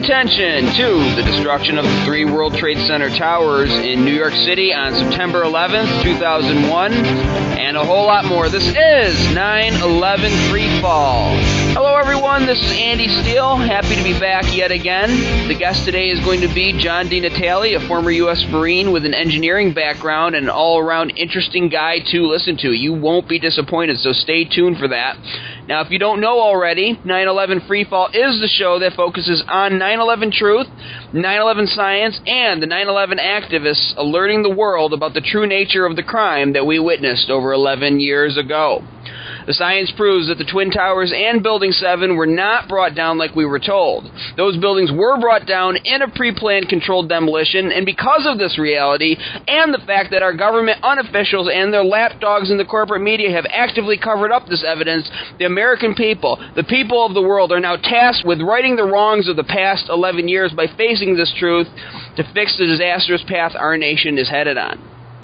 attention to the destruction of the 3 World Trade Center towers in New York City on September 11th, 2001, and a whole lot more. This is 9/11 Free Fall. Hello everyone, this is Andy Steele. Happy to be back yet again. The guest today is going to be John D. Natale, a former U.S. Marine with an engineering background and an all-around interesting guy to listen to. You won't be disappointed, so stay tuned for that. Now, if you don't know already, 9/11 Free Fall is the show that focuses on 9/11 truth, 9/11 science, and the 9/11 activists alerting the world about the true nature of the crime that we witnessed over 11 years ago. The science proves that the Twin Towers and Building 7 were not brought down like we were told. Those buildings were brought down in a pre-planned controlled demolition, and because of this reality, and the fact that our government unofficials and their lapdogs in the corporate media have actively covered up this evidence, the American people, the people of the world, are now tasked with righting the wrongs of the past 11 years by facing this truth to fix the disastrous path our nation is headed on.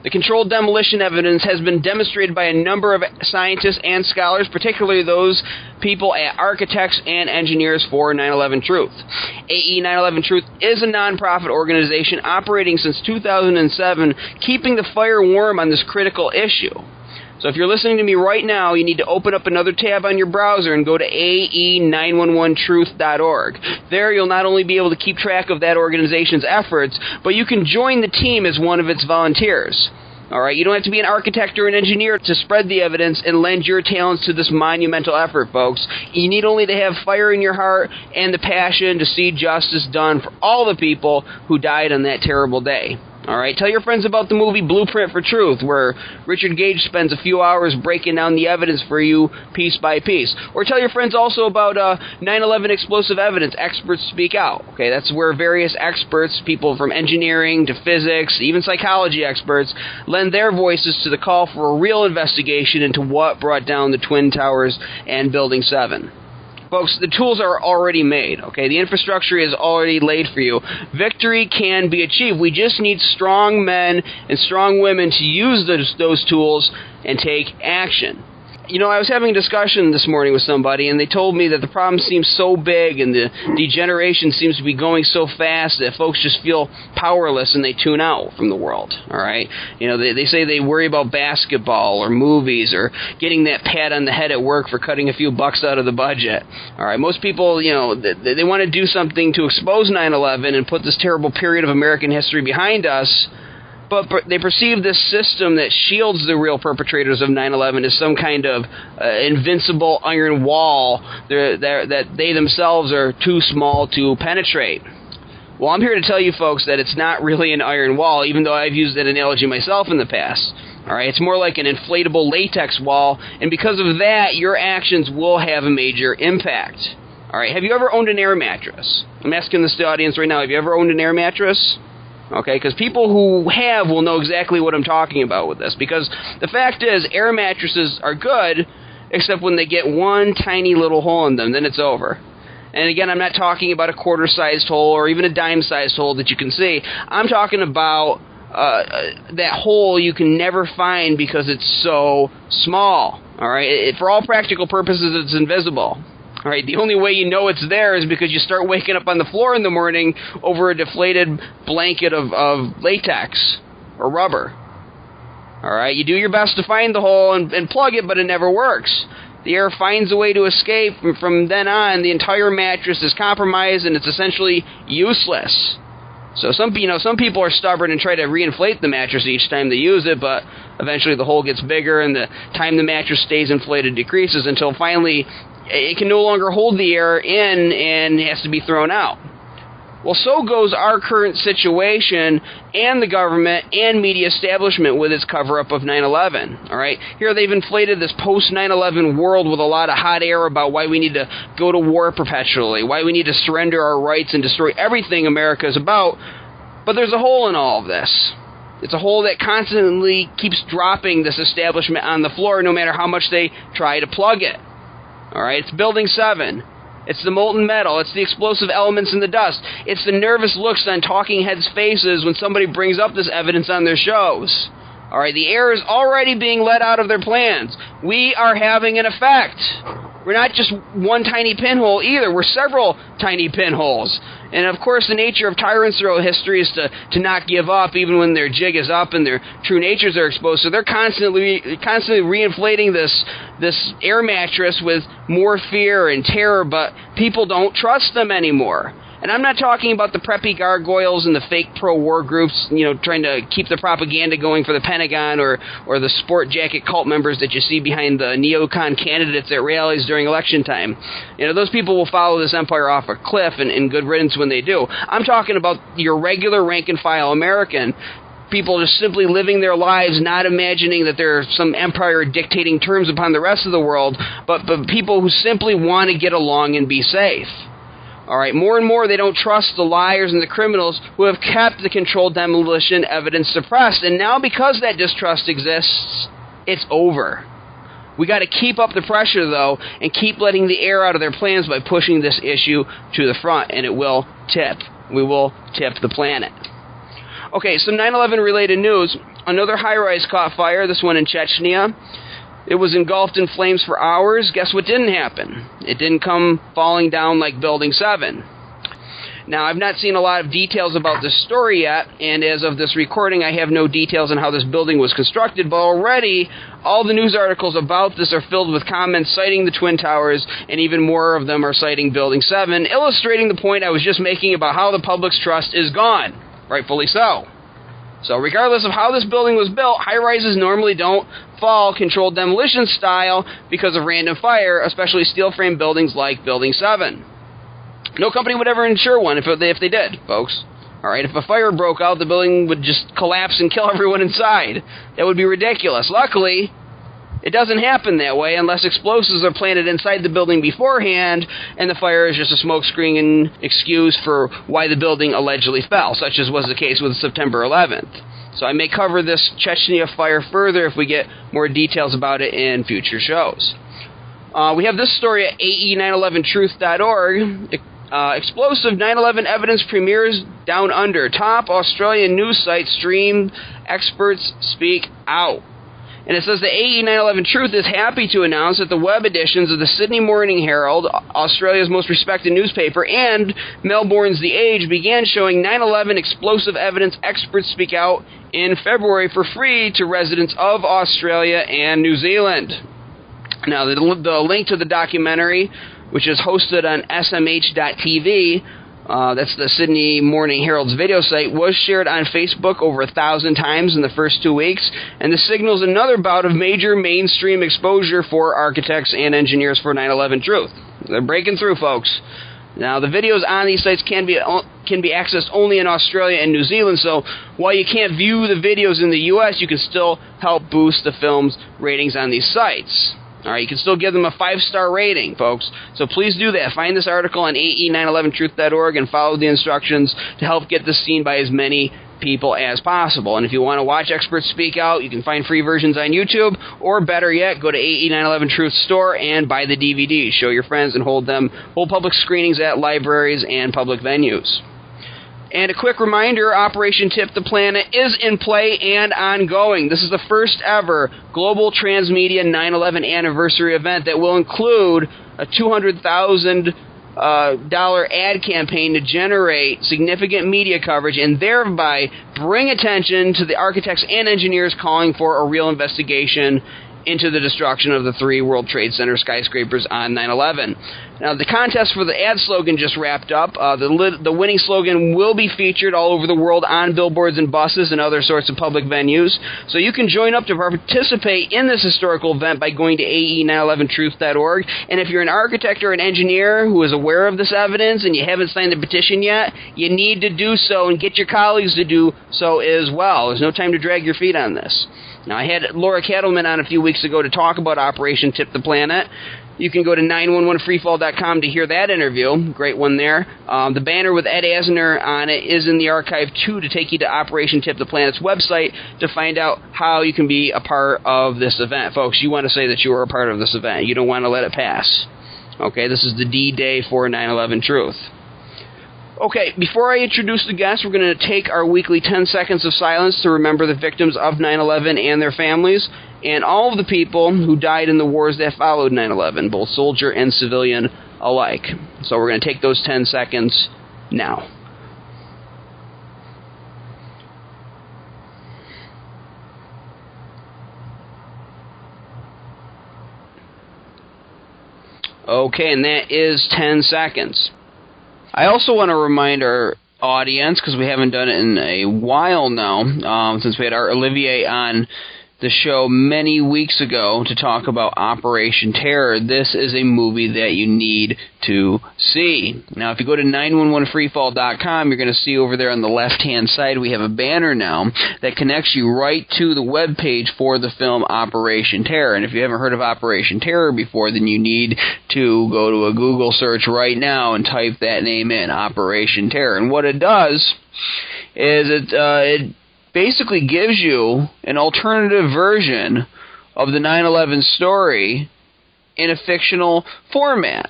The controlled demolition evidence has been demonstrated by a number of scientists and scholars, particularly those people at Architects and Engineers for 9/11 Truth. AE 9/11 Truth is a nonprofit organization operating since 2007, keeping the fire warm on this critical issue. So if you're listening to me right now, you need to open up another tab on your browser and go to ae911truth.org. There you'll not only be able to keep track of that organization's efforts, but you can join the team as one of its volunteers. All right, you don't have to be an architect or an engineer to spread the evidence and lend your talents to this monumental effort, folks. You need only to have fire in your heart and the passion to see justice done for all the people who died on that terrible day. All right, tell your friends about the movie Blueprint for Truth, where Richard Gage spends a few hours breaking down the evidence for you piece by piece. Or tell your friends also about 9/11 explosive evidence, Experts Speak Out. Okay, that's where various experts, people from engineering to physics, even psychology experts, lend their voices to the call for a real investigation into what brought down the Twin Towers and Building 7. Folks, the tools are already made, okay? The infrastructure is already laid for you. Victory can be achieved. We just need strong men and strong women to use those tools and take action. You know, I was having a discussion this morning with somebody, and they told me that the problem seems so big and the degeneration seems to be going so fast that folks just feel powerless and they tune out from the world, all right? You know, they say they worry about basketball or movies or getting that pat on the head at work for cutting a few bucks out of the budget, all right? Most people, you know, they want to do something to expose 9/11 and put this terrible period of American history behind us, but they perceive this system that shields the real perpetrators of 9/11 as some kind of invincible iron wall that they themselves are too small to penetrate. Well, I'm here to tell you folks that it's not really an iron wall, even though I've used that analogy myself in the past. All right, it's more like an inflatable latex wall, and because of that, your actions will have a major impact. All right, have you ever owned an air mattress? I'm asking this to the audience right now. Have you ever owned an air mattress? Okay, because people who have will know exactly what I'm talking about with this. Because the fact is, air mattresses are good, except when they get one tiny little hole in them, then it's over. And again, I'm not talking about a quarter-sized hole or even a dime-sized hole that you can see. I'm talking about that hole you can never find because it's so small. All right, for all practical purposes, it's invisible. All right, the only way you know it's there is because you start waking up on the floor in the morning over a deflated blanket of latex or rubber. All right, you do your best to find the hole and plug it, but it never works. The air finds a way to escape, and from then on, the entire mattress is compromised and it's essentially useless. So some people are stubborn and try to reinflate the mattress each time they use it, but eventually the hole gets bigger and the time the mattress stays inflated decreases until finally it can no longer hold the air in and has to be thrown out. Well, so goes our current situation and the government and media establishment with its cover-up of 9/11, all right? Here they've inflated this post-9/11 world with a lot of hot air about why we need to go to war perpetually, why we need to surrender our rights and destroy everything America is about, but there's a hole in all of this. It's a hole that constantly keeps dropping this establishment on the floor no matter how much they try to plug it. All right, it's Building 7. It's the molten metal. It's the explosive elements in the dust. It's the nervous looks on talking heads' faces when somebody brings up this evidence on their shows. All right, the air is already being let out of their plans. We are having an effect. We're not just one tiny pinhole either. We're several tiny pinholes. And, of course, the nature of tyrants throughout history is to not give up even when their jig is up and their true natures are exposed. So they're constantly reinflating this air mattress with more fear and terror, but people don't trust them anymore. And I'm not talking about the preppy gargoyles and the fake pro-war groups, trying to keep the propaganda going for the Pentagon or the sport jacket cult members that you see behind the neocon candidates at rallies during election time. Those people will follow this empire off a cliff and good riddance when they do. I'm talking about your regular rank-and-file American, people just simply living their lives, not imagining that there's some empire dictating terms upon the rest of the world, but people who simply want to get along and be safe. All right, more and more they don't trust the liars and the criminals who have kept the controlled demolition evidence suppressed. And now because that distrust exists, it's over. We got to keep up the pressure, though, and keep letting the air out of their plans by pushing this issue to the front, and it will tip. We will tip the planet. Okay, some 9/11 related news. Another high-rise caught fire, this one in Chechnya. It was engulfed in flames for hours. Guess what didn't happen? It didn't come falling down like Building 7. Now, I've not seen a lot of details about this story yet, and as of this recording, I have no details on how this building was constructed, but already all the news articles about this are filled with comments citing the Twin Towers, and even more of them are citing Building 7, illustrating the point I was just making about how the public's trust is gone. Rightfully so. So regardless of how this building was built, high-rises normally don't fall controlled demolition style because of random fire, especially steel-frame buildings like Building 7. No company would ever insure one if they did, folks. All right, if a fire broke out, the building would just collapse and kill everyone inside. That would be ridiculous. Luckily, it doesn't happen that way unless explosives are planted inside the building beforehand, and the fire is just a smokescreen excuse for why the building allegedly fell, such as was the case with September 11th. So I may cover this Chechnya fire further if we get more details about it in future shows. We have this story at ae911truth.org. Explosive 9/11 evidence premieres Down Under. Top Australian news site streamed. Experts speak out. And it says the AE911 Truth is happy to announce that the web editions of the Sydney Morning Herald, Australia's most respected newspaper, and Melbourne's The Age began showing 9/11 explosive evidence experts speak out in February for free to residents of Australia and New Zealand. Now, the link to the documentary, which is hosted on smh.tv, that's the Sydney Morning Herald's video site, was shared on Facebook over 1,000 times in the first 2 weeks, and this signals another bout of major mainstream exposure for architects and engineers for 9/11 Truth. They're breaking through, folks. Now, the videos on these sites can be accessed only in Australia and New Zealand, so while you can't view the videos in the U.S., you can still help boost the film's ratings on these sites. All right, you can still give them a 5-star rating, folks. So please do that. Find this article on ae911truth.org and follow the instructions to help get this seen by as many people as possible. And if you want to watch experts speak out, you can find free versions on YouTube, or better yet, go to AE911 Truth store and buy the DVDs. Show your friends and hold public screenings at libraries and public venues. And a quick reminder, Operation Tip the Planet is in play and ongoing. This is the first ever global transmedia 9/11 anniversary event that will include a $200,000 ad campaign to generate significant media coverage and thereby bring attention to the architects and engineers calling for a real investigation into the destruction of the 3 World Trade Center skyscrapers on 9/11. Now, the contest for the ad slogan just wrapped up. The winning slogan will be featured all over the world on billboards and buses and other sorts of public venues. So you can join up to participate in this historical event by going to ae911truth.org. And if you're an architect or an engineer who is aware of this evidence and you haven't signed the petition yet, you need to do so and get your colleagues to do so as well. There's no time to drag your feet on this. Now, I had Laura Cattleman on a few weeks ago to talk about Operation Tip the Planet. You can go to 911freefall.com to hear that interview. Great one there. The banner with Ed Asner on it is in the archive, too, to take you to Operation Tip the Planet's website to find out how you can be a part of this event. Folks, you want to say that you are a part of this event. You don't want to let it pass. Okay, this is the D-Day for 9/11 Truth. Okay, before I introduce the guests, we're going to take our weekly 10 seconds of silence to remember the victims of 9/11 and their families, and all of the people who died in the wars that followed 9/11, both soldier and civilian alike. So we're going to take those 10 seconds now. Okay, and that is 10 seconds. I also want to remind our audience, because we haven't done it in a while now, since we had our Olivier on the show many weeks ago to talk about Operation Terror, this is a movie that you need to see. Now, if you go to 911freefall.com, you're going to see over there on the left-hand side we have a banner now that connects you right to the webpage for the film Operation Terror. And if you haven't heard of Operation Terror before, then you need to go to a Google search right now and type that name in, Operation Terror. And what it does is it basically gives you an alternative version of the 9/11 story in a fictional format.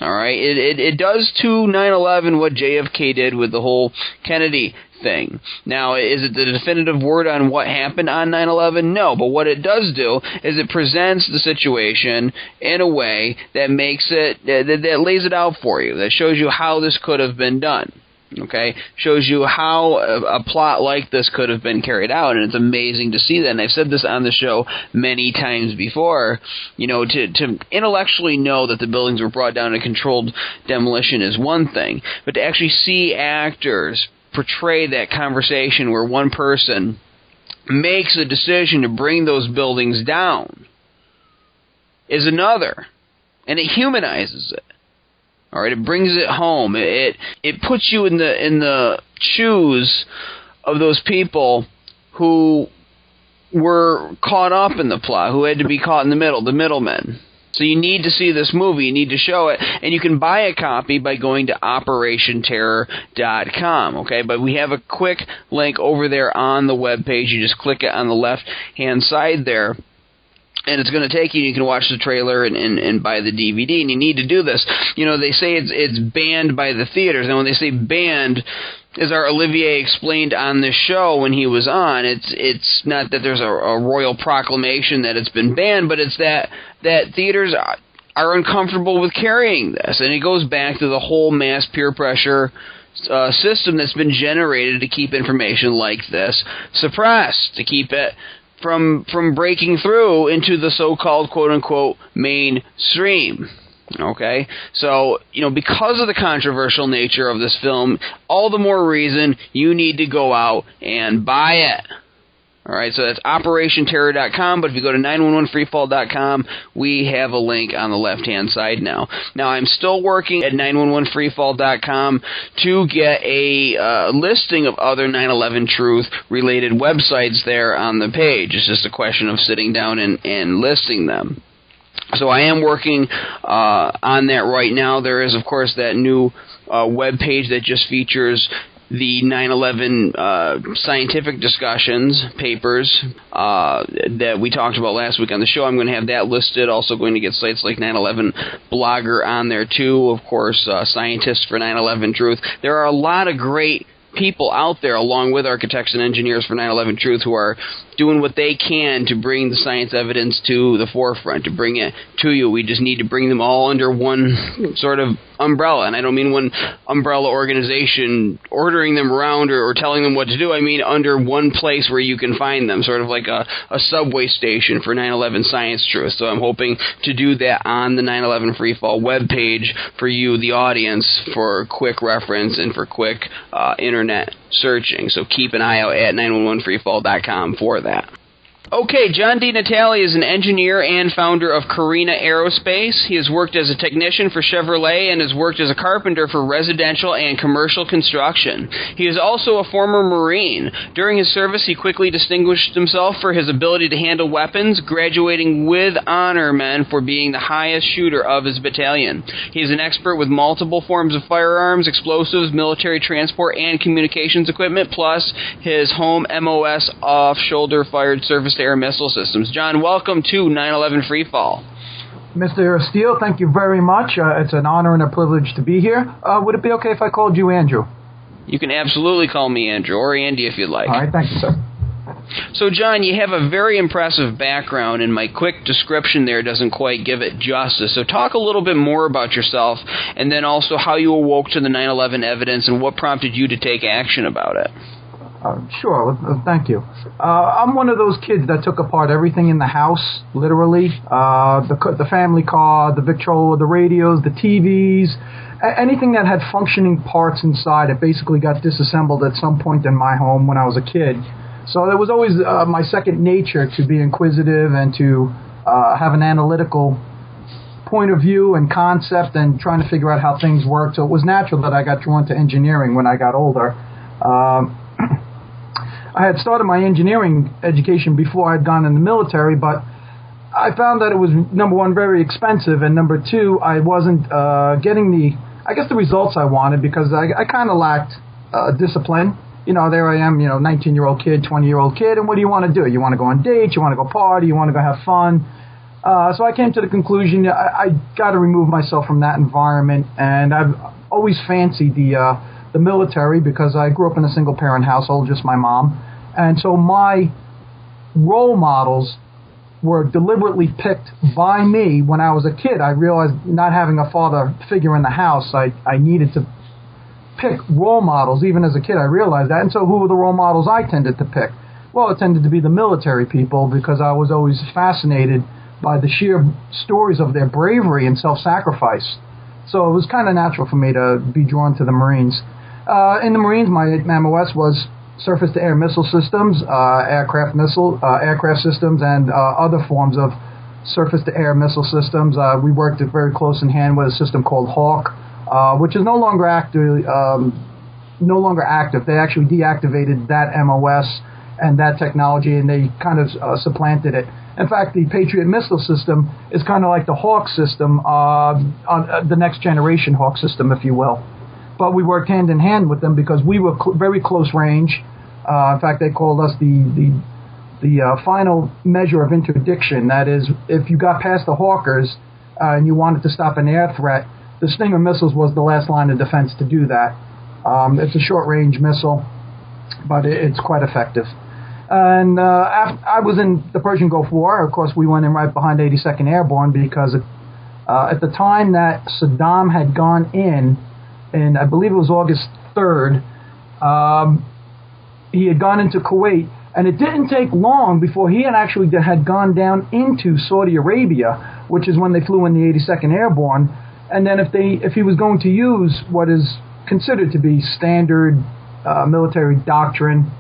All right, it does to 9/11 what JFK did with the whole Kennedy thing. Now, is it the definitive word on what happened on 9/11? No, but what it does do is it presents the situation in a way that makes it, that lays it out for you, that shows you how this could have been done. Okay, shows you how a plot like this could have been carried out, and it's amazing to see that. And I've said this on the show many times before. You know, to intellectually know that the buildings were brought down in controlled demolition is one thing, but to actually see actors portray that conversation where one person makes a decision to bring those buildings down is another, and it humanizes it. All right, it brings it home. It puts you in the shoes of those people who were caught up in the plot, who had to be caught in the middle, the middlemen. So you need to see this movie. You need to show it, and you can buy a copy by going to OperationTerror.com. Okay, but we have a quick link over there on the webpage. You just click it on the left-hand side there, and it's going to take you, you can watch the trailer and buy the DVD, and you need to do this. You know, they say it's banned by the theaters, and when they say banned, as our Olivier explained on the show when he was on, it's not that there's a royal proclamation that it's been banned, but it's that theaters are uncomfortable with carrying this, and it goes back to the whole mass peer pressure system that's been generated to keep information like this suppressed, to keep it from breaking through into the so-called quote-unquote mainstream. Okay? So, you know, because of the controversial nature of this film, all the more reason you need to go out and buy it. All right, so that's OperationTerror.com, but if you go to 911freefall.com, we have a link on the left-hand side now. Now, I'm still working at 911freefall.com to get a listing of other 9/11 Truth-related websites there on the page. It's just a question of sitting down and listing them. So I am working on that right now. There is, of course, that new web page that just features the 9/11 scientific discussions, papers that we talked about last week on the show. I'm going to have that listed. Also going to get sites like 9/11 Blogger on there too. Of course, Scientists for 9/11 Truth. There are a lot of great people out there, along with architects and engineers for 9/11 Truth, who are doing what they can to bring the science evidence to the forefront, to bring it to you. We just need to bring them all under one sort of umbrella, and I don't mean one umbrella organization ordering them around or telling them what to do. I mean under one place where you can find them, sort of like a subway station for 9/11 Science Truth. So I'm hoping to do that on the 9/11 Freefall webpage for you, the audience, for quick reference and for quick internet searching. So keep an eye out at 911freefall.com for that. Okay, John D. Natale is an engineer and founder of Carina Aerospace. He has worked as a technician for Chevrolet and has worked as a carpenter for residential and commercial construction. He is also a former Marine. During his service, he quickly distinguished himself for his ability to handle weapons, graduating with honor men for being the highest shooter of his battalion. He is an expert with multiple forms of firearms, explosives, military transport, and communications equipment, plus his home MOS off-shoulder fired surface air missile systems. John, welcome to 9/11 Freefall. Mr. Steele, thank you very much. It's an honor and a privilege to be here. Would it be okay if I called you Andrew? You can absolutely call me Andrew, or Andy if you'd like. All right, thank you, sir. So, John, you have a very impressive background, and my quick description there doesn't quite give it justice. So talk a little bit more about yourself, and then also how you awoke to the 9/11 evidence and what prompted you to take action about it. Sure, thank you. I'm one of those kids that took apart everything in the house, literally. The family car, the Victrola, the radios, the TVs, anything that had functioning parts inside, it basically got disassembled at some point in my home when I was a kid. So it was always my second nature to be inquisitive and to have an analytical point of view and concept and trying to figure out how things work. So it was natural that I got drawn to engineering when I got older. I had started my engineering education before I'd gone in the military, but I found that it was, number one, very expensive, and number two, I wasn't getting the results I wanted because I kind of lacked discipline. You know, there I am, 19-year-old kid, 20-year-old kid, and what do you want to do? You want to go on dates, you want to go party, you want to go have fun. So I came to the conclusion I got to remove myself from that environment, and I've always fancied the military because I grew up in a single-parent household, just my mom. And so my role models were deliberately picked by me when I was a kid. I realized not having a father figure in the house, I needed to pick role models. Even as a kid, I realized that. And so who were the role models I tended to pick? Well, it tended to be the military people because I was always fascinated by the sheer stories of their bravery and self-sacrifice. So it was kind of natural for me to be drawn to the Marines. In the Marines, my MOS was surface-to-air missile systems, aircraft systems, and other forms of surface-to-air missile systems. We worked very close in hand with a system called Hawk, which is no longer active. They actually deactivated that MOS and that technology, and they kind of supplanted it. In fact, the Patriot missile system is kind of like the Hawk system, on the next generation Hawk system, if you will. But we worked hand in hand with them because we were very close range. In fact, they called us the final measure of interdiction. That is, if you got past the Hawkers and you wanted to stop an air threat, the Stinger missiles was the last line of defense to do that. It's a short-range missile, but it's quite effective. And I was in the Persian Gulf War. Of course, we went in right behind 82nd Airborne because at the time that Saddam had gone in I believe it was August 3rd, he had gone into Kuwait, and it didn't take long before he had gone down into Saudi Arabia, which is when they flew in the 82nd Airborne. And then if he was going to use what is considered to be standard military doctrine,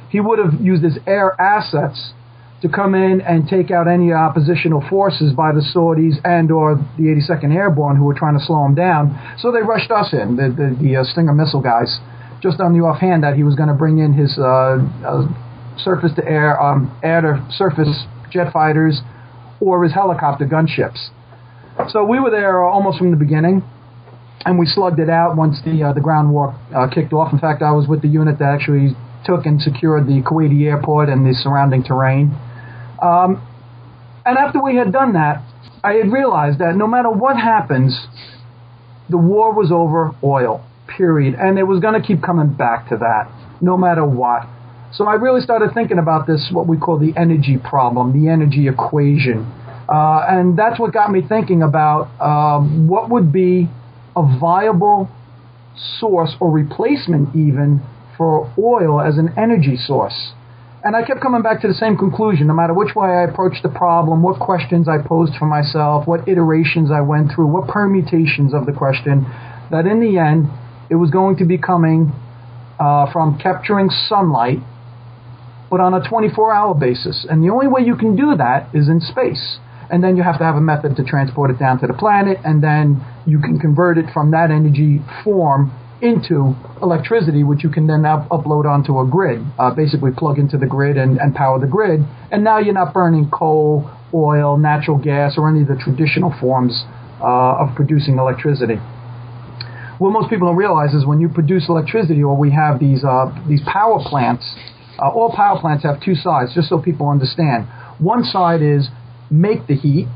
he would have used his air assets to come in and take out any oppositional forces by the Saudis and or the 82nd Airborne who were trying to slow him down. So they rushed us in, the Stinger missile guys, just on the offhand that he was going to bring in his surface-to-air, air-to-surface jet fighters or his helicopter gunships. So we were there almost from the beginning, and we slugged it out once the ground war kicked off. In fact, I was with the unit that actually took and secured the Kuwaiti airport and the surrounding terrain. And after we had done that, I had realized that no matter what happens, the war was over oil, period. And it was going to keep coming back to that, no matter what. So I really started thinking about this, what we call the energy problem, the energy equation. And that's what got me thinking about what would be a viable source or replacement even for oil as an energy source. And I kept coming back to the same conclusion, no matter which way I approached the problem, what questions I posed for myself, what iterations I went through, what permutations of the question, that in the end, it was going to be coming from capturing sunlight, but on a 24-hour basis. And the only way you can do that is in space. And then you have to have a method to transport it down to the planet, and then you can convert it from that energy form into electricity, which you can then upload onto a grid, basically plug into the grid and power the grid. And now you're not burning coal, oil, natural gas, or any of the traditional forms of producing electricity. What most people don't realize is when you produce electricity, or we have these power plants, all power plants have two sides, just so people understand. One side is make the heat,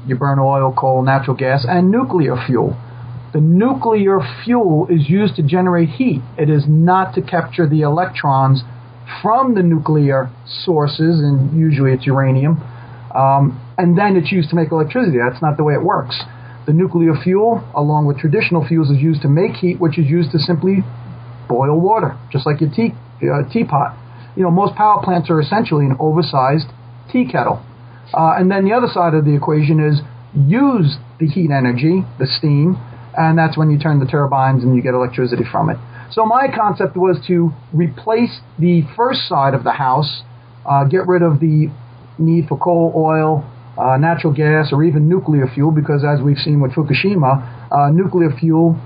You burn oil, coal, natural gas, and nuclear fuel. The nuclear fuel is used to generate heat. It is not to capture the electrons from the nuclear sources, and usually it's uranium, and then it's used to make electricity. That's not the way it works. The nuclear fuel, along with traditional fuels, is used to make heat, which is used to simply boil water, just like your teapot. Most power plants are essentially an oversized tea kettle. And then the other side of the equation is use the heat energy, the steam, and that's when you turn the turbines and you get electricity from it. So my concept was to replace the first side of the house, get rid of the need for coal, oil, natural gas, or even nuclear fuel, because as we've seen with Fukushima, nuclear fuel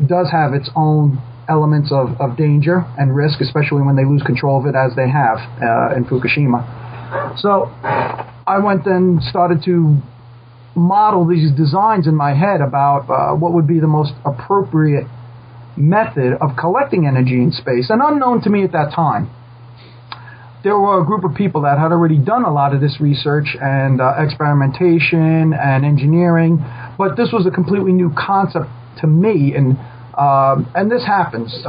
does have its own elements of danger and risk, especially when they lose control of it as they have in Fukushima. So I went and started to model these designs in my head about what would be the most appropriate method of collecting energy in space. And unknown to me at that time, there were a group of people that had already done a lot of this research and experimentation and engineering, but this was a completely new concept to me. And this happens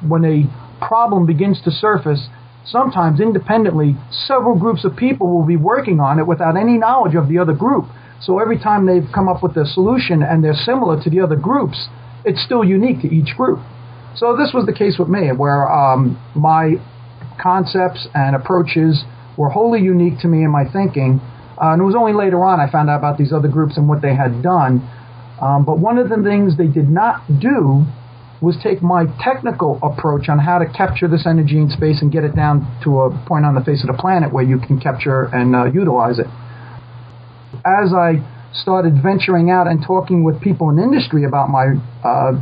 when a problem begins to surface. Sometimes independently, several groups of people will be working on it without any knowledge of the other group. So every time they've come up with a solution and they're similar to the other groups, it's still unique to each group. So this was the case with me, where my concepts and approaches were wholly unique to me in my thinking. And it was only later on I found out about these other groups and what they had done. But one of the things they did not do was take my technical approach on how to capture this energy in space and get it down to a point on the face of the planet where you can capture and utilize it. As I started venturing out and talking with people in industry about my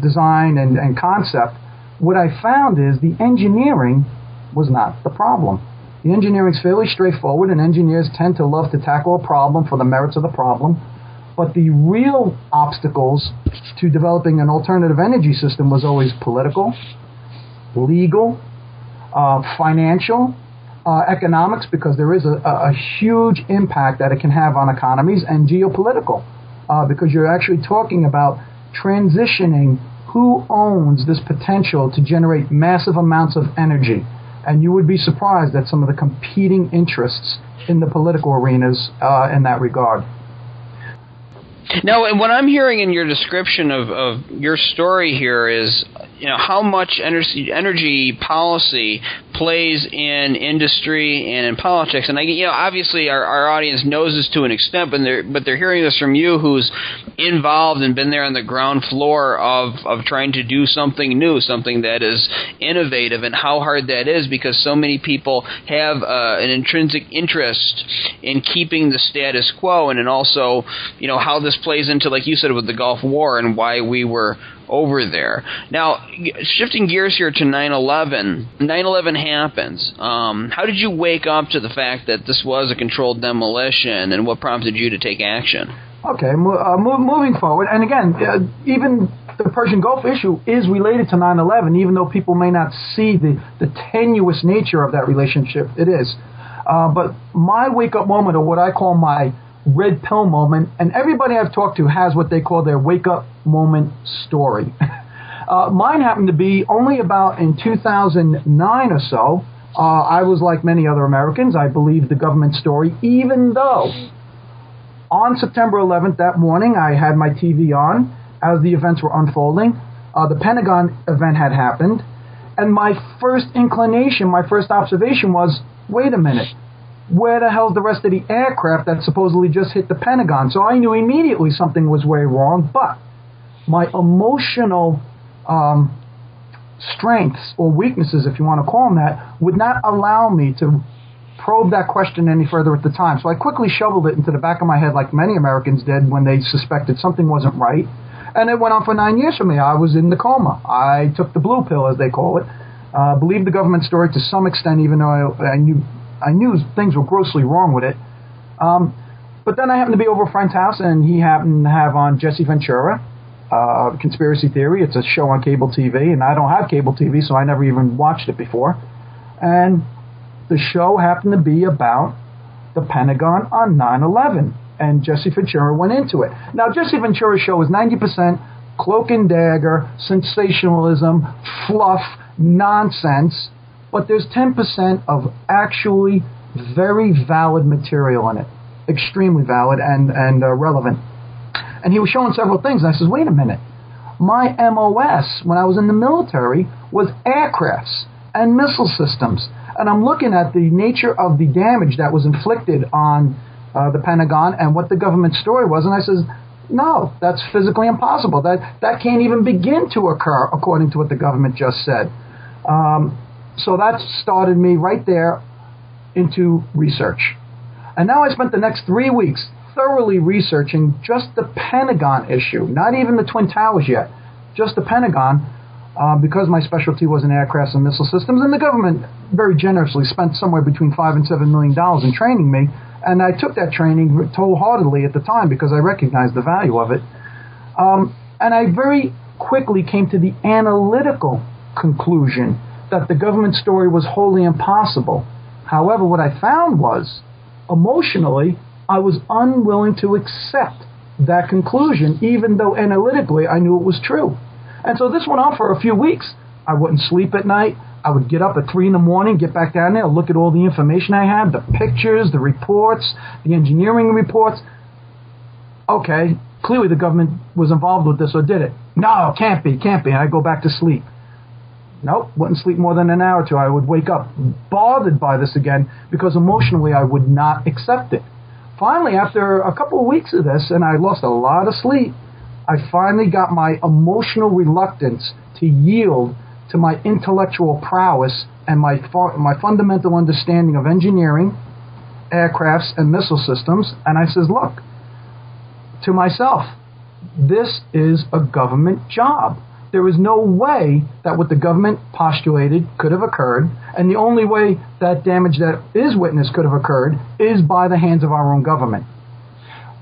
design and concept, what I found is the engineering was not the problem. The engineering is fairly straightforward, and engineers tend to love to tackle a problem for the merits of the problem. But the real obstacles to developing an alternative energy system was always political, legal, financial, economics, because there is a huge impact that it can have on economies, and geopolitical, because you're actually talking about transitioning who owns this potential to generate massive amounts of energy. And you would be surprised at some of the competing interests in the political arenas in that regard. Now, what I'm hearing in your description of your story here is, how much energy policy plays in industry and in politics. And obviously our audience knows this to an extent, but they're hearing this from you, who's involved and been there on the ground floor of trying to do something new, something that is innovative, and how hard that is, because so many people have an intrinsic interest in keeping the status quo, and then also, how this plays into, like you said, with the Gulf War and why we were over there. Now, shifting gears here to 9/11. 9/11 happens. How did you wake up to the fact that this was a controlled demolition, and what prompted you to take action? Okay, moving forward, and again, even the Persian Gulf issue is related to 9/11, even though people may not see the tenuous nature of that relationship. It is. But my wake-up moment, or what I call my red pill moment, and everybody I've talked to has what they call their wake-up moment story. Mine happened to be only about in 2009 or so. I was like many other Americans. I believed the government story, even though on September 11th, that morning, I had my TV on as the events were unfolding. The Pentagon event had happened, and my first inclination, my first observation was, wait a minute, where the hell's the rest of the aircraft that supposedly just hit the Pentagon? So I knew immediately something was way wrong, but my emotional strengths or weaknesses, if you want to call them that, would not allow me to probe that question any further at the time. So I quickly shoveled it into the back of my head, like many Americans did when they suspected something wasn't right. And it went on for 9 years for me. I was in the coma. I took the blue pill, as they call it. Believed the government story to some extent, even though I knew things were grossly wrong with it. But then I happened to be over a friend's house, and he happened to have on Jesse Ventura, Conspiracy Theory. It's a show on cable TV, and I don't have cable TV, so I never even watched it before. And the show happened to be about the Pentagon on 9/11. and Jesse Ventura went into it. Now, Jesse Ventura's show is 90% cloak and dagger, sensationalism, fluff, nonsense, but there's 10% of actually very valid material in it, extremely valid and relevant. And he was showing several things, and I says, wait a minute. My MOS when I was in the military was aircrafts and missile systems. And I'm looking at the nature of the damage that was inflicted on the Pentagon and what the government story was, and I says, no, that's physically impossible. That can't even begin to occur, according to what the government just said. So that started me right there into research. And now I spent the next 3 weeks thoroughly researching just the Pentagon issue, not even the Twin Towers yet, just the Pentagon, because my specialty was in aircrafts and missile systems, and the government very generously spent somewhere between $5 and $7 million in training me, and I took that training wholeheartedly at the time because I recognized the value of it. And I very quickly came to the analytical conclusion that the government story was wholly impossible. However, what I found was, emotionally, I was unwilling to accept that conclusion, even though analytically I knew it was true. And so this went on for a few weeks. I wouldn't sleep at night. I would get up at 3 in the morning, get back down there, look at all the information I had, the pictures, the reports, the engineering reports. Okay, clearly the government was involved with this or did it. No, can't be. And I'd go back to sleep. Nope, wouldn't sleep more than an hour or two. I would wake up bothered by this again because emotionally I would not accept it. Finally, after a couple of weeks of this, and I lost a lot of sleep, I finally got my emotional reluctance to yield to my intellectual prowess and my fundamental understanding of engineering, aircrafts, and missile systems. And I says, look, to myself, this is a government job. There is no way that what the government postulated could have occurred, and the only way that damage that is witnessed could have occurred is by the hands of our own government.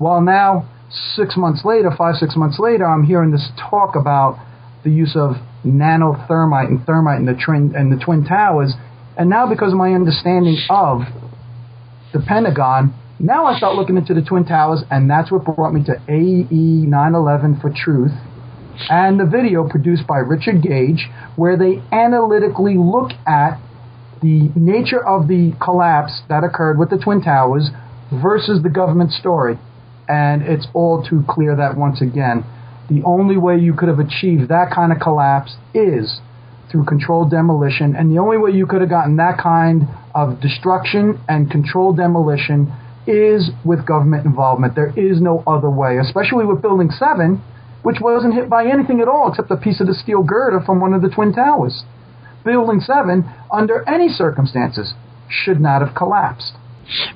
Well, now, 6 months later, 5-6 months later, I'm hearing this talk about the use of nanothermite and thermite in the Twin Towers, and now because of my understanding of the Pentagon, now I start looking into the Twin Towers, and that's what brought me to AE 9/11 for Truth, and the video produced by Richard Gage, where they analytically look at the nature of the collapse that occurred with the Twin Towers versus the government story. And it's all too clear that, once again, the only way you could have achieved that kind of collapse is through controlled demolition, and the only way you could have gotten that kind of destruction and controlled demolition is with government involvement. There is no other way, especially with Building 7, which wasn't hit by anything at all except a piece of the steel girder from one of the Twin Towers. Building 7, under any circumstances, should not have collapsed.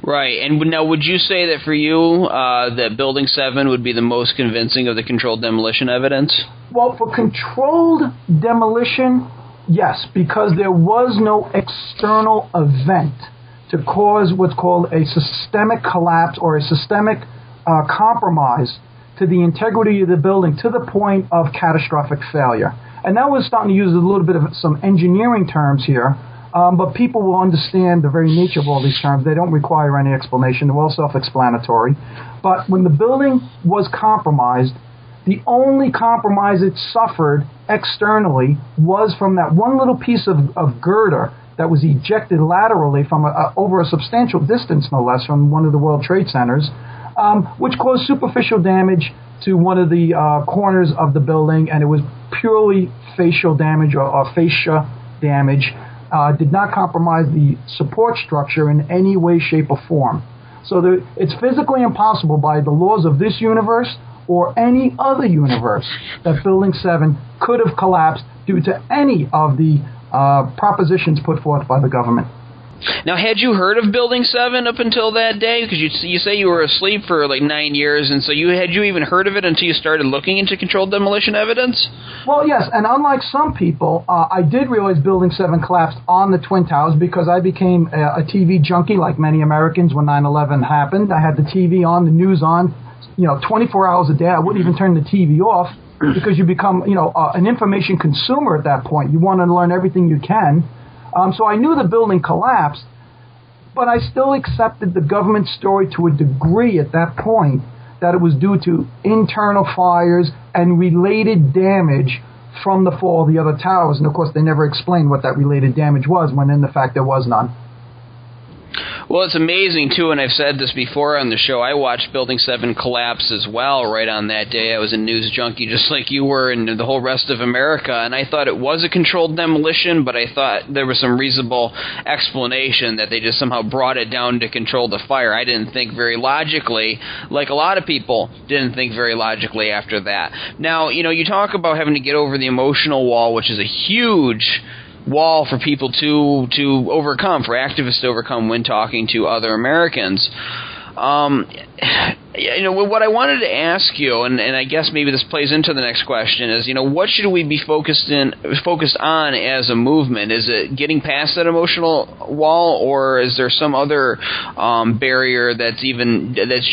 Right. And now, would you say that for you, that Building 7 would be the most convincing of the controlled demolition evidence? Well, for controlled demolition, yes, because there was no external event to cause what's called a systemic collapse or a systemic compromise to the integrity of the building to the point of catastrophic failure. And now we're starting to use a little bit of some engineering terms here, but people will understand the very nature of all these terms. They don't require any explanation. They're all self-explanatory. But when the building was compromised, the only compromise it suffered externally was from that one little piece of girder that was ejected laterally from over a substantial distance, no less, from one of the World Trade Centers, which caused superficial damage to one of the corners of the building, and it was purely facial damage or fascia damage. Did not compromise the support structure in any way, shape, or form. So it's physically impossible by the laws of this universe or any other universe that Building 7 could have collapsed due to any of the propositions put forth by the government. Now, had you heard of Building 7 up until that day? Because you say you were asleep for like 9 years, and so had you even heard of it until you started looking into controlled demolition evidence? Well, yes, and unlike some people, I did realize Building 7 collapsed on the Twin Towers because I became a TV junkie like many Americans when 9/11 happened. I had the TV on, the news on, 24 hours a day. I wouldn't even turn the TV off because you become, an information consumer at that point. You want to learn everything you can. So I knew the building collapsed, But I still accepted the government story to a degree at that point, that it was due to internal fires and related damage from the fall of the other towers. And of course, they never explained what that related damage was, when in the fact there was none. Well, it's amazing, too, and I've said this before on the show, I watched Building 7 collapse as well right on that day. I was a news junkie just like you were and the whole rest of America, and I thought it was a controlled demolition, but I thought there was some reasonable explanation that they just somehow brought it down to control the fire. I didn't think very logically, like a lot of people didn't think very logically after that. Now, you talk about having to get over the emotional wall, which is a huge wall for people to overcome, for activists to overcome when talking to other Americans. What I wanted to ask you, and I guess maybe this plays into the next question, is what should we be focused on as a movement? Is it getting past that emotional wall, or is there some other barrier that's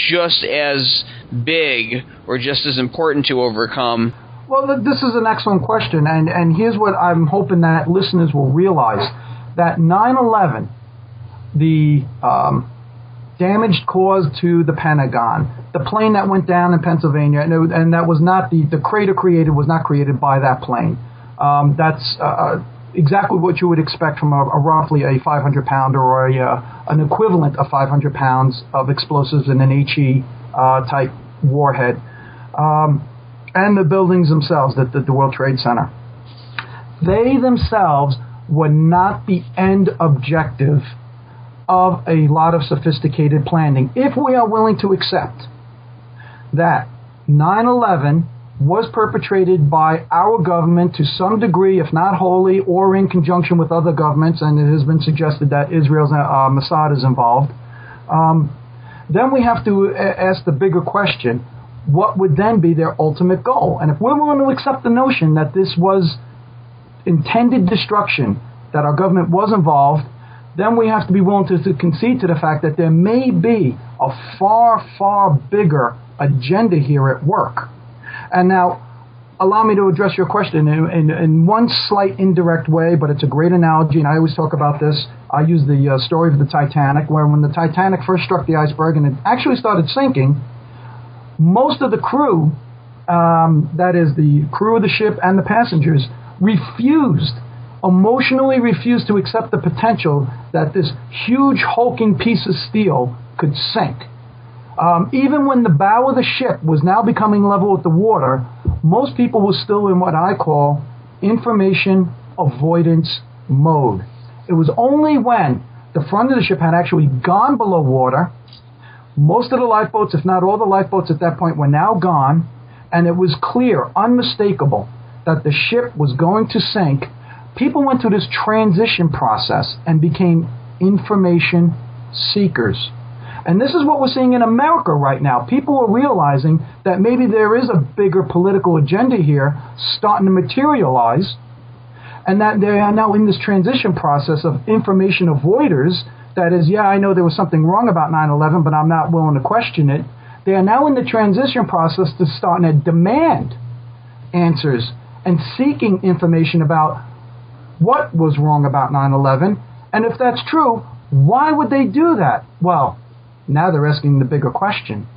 just as big or just as important to overcome? Well, this is an excellent question, and here's what I'm hoping that listeners will realize, that 9/11, the damage caused to the Pentagon, the plane that went down in Pennsylvania, and that was not the crater created was not created by that plane. That's exactly what you would expect from a roughly a 500-pounder or an equivalent of 500 pounds of explosives in an HE type warhead. And the buildings themselves, the World Trade Center. They themselves were not the end objective of a lot of sophisticated planning, if we are willing to accept that 9/11 was perpetrated by our government to some degree, if not wholly, or in conjunction with other governments, and it has been suggested that Israel's Mossad is involved. Then we have to ask the bigger question, what would then be their ultimate goal? And if we're willing to accept the notion that this was intended destruction, that our government was involved, then we have to be willing to concede to the fact that there may be a far, far bigger agenda here at work. And now, allow me to address your question in one slight indirect way, but it's a great analogy, and I always talk about this. I use the story of the Titanic, where when the Titanic first struck the iceberg and it actually started sinking, most of the crew, that is the crew of the ship and the passengers, emotionally refused to accept the potential that this huge hulking piece of steel could sink. Even when the bow of the ship was now becoming level with the water, most people were still in what I call information avoidance mode. It was only when the front of the ship had actually gone below water, most of the lifeboats, if not all the lifeboats at that point, were now gone, and it was clear, unmistakable, that the ship was going to sink. People went through this transition process and became information seekers. And this is what we're seeing in America right now. People are realizing that maybe there is a bigger political agenda here starting to materialize, and that they are now in this transition process of information avoiders. That is, yeah, I know there was something wrong about 9/11, but I'm not willing to question it. They are now in the transition process to starting to demand answers and seeking information about what was wrong about 9/11. And if that's true, why would they do that? Well, now they're asking the bigger question.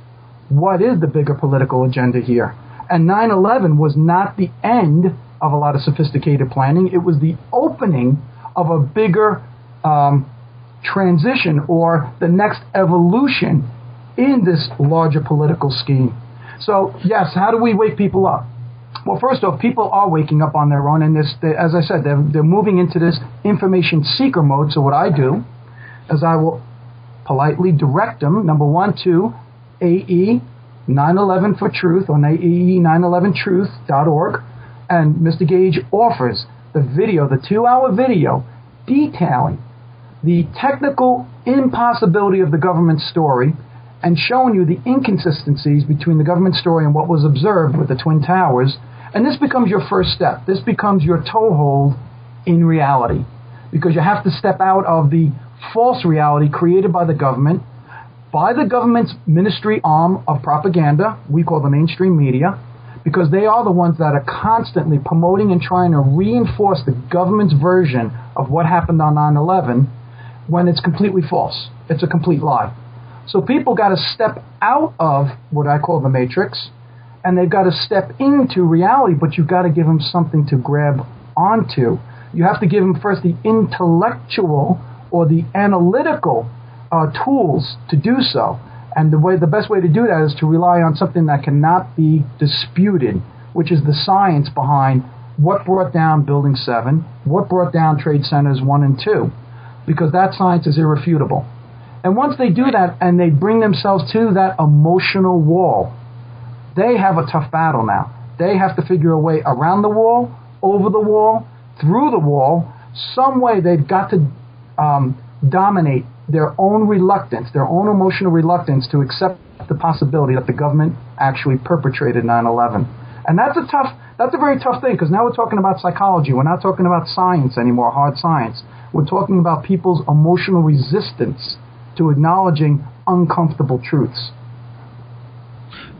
What is the bigger political agenda here? And 9/11 was not the end of a lot of sophisticated planning. It was the opening of a bigger transition, or the next evolution in this larger political scheme. So, yes, how do we wake people up? Well, first off, people are waking up on their own, and as I said, they're moving into this information seeker mode. So what I do is I will politely direct them, number one, to AE 9/11 for Truth on AE911truth.org, and Mr. Gage offers the video, the 2-hour video, detailing the technical impossibility of the government story and showing you the inconsistencies between the government story and what was observed with the Twin Towers. And this becomes your first step. This becomes your toehold in reality, because you have to step out of the false reality created by the government's ministry arm of propaganda, we call the mainstream media, because they are the ones that are constantly promoting and trying to reinforce the government's version of what happened on 9/11. when it's completely false. It's a complete lie. So people got to step out of what I call the matrix, and they've got to step into reality, but you've got to give them something to grab onto. You have to give them first the intellectual or the analytical tools to do so. And the best way to do that is to rely on something that cannot be disputed, which is the science behind what brought down Building 7, what brought down Trade Centers 1 and 2, because that science is irrefutable. And once they do that and they bring themselves to that emotional wall, they have a tough battle now. They have to figure a way around the wall, over the wall, through the wall. Some way they've got to dominate their own reluctance, their own emotional reluctance to accept the possibility that the government actually perpetrated 9/11. And that's a very tough thing, because now we're talking about psychology. We're not talking about science anymore, hard science. We're talking about people's emotional resistance to acknowledging uncomfortable truths.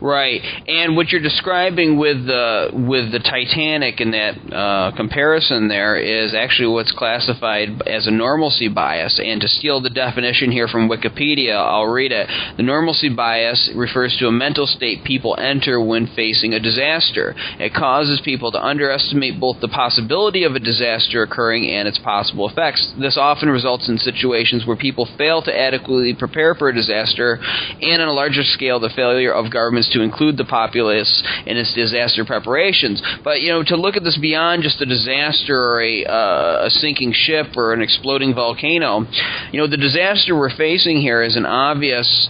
Right, and what you're describing with the Titanic in that comparison there is actually what's classified as a normalcy bias. And to steal the definition here from Wikipedia, I'll read it. The normalcy bias refers to a mental state people enter when facing a disaster. It causes people to underestimate both the possibility of a disaster occurring and its possible effects. This often results in situations where people fail to adequately prepare for a disaster, and on a larger scale, the failure of governments to include the populace in its disaster preparations. But, to look at this beyond just a disaster or a sinking ship or an exploding volcano, the disaster we're facing here is an obvious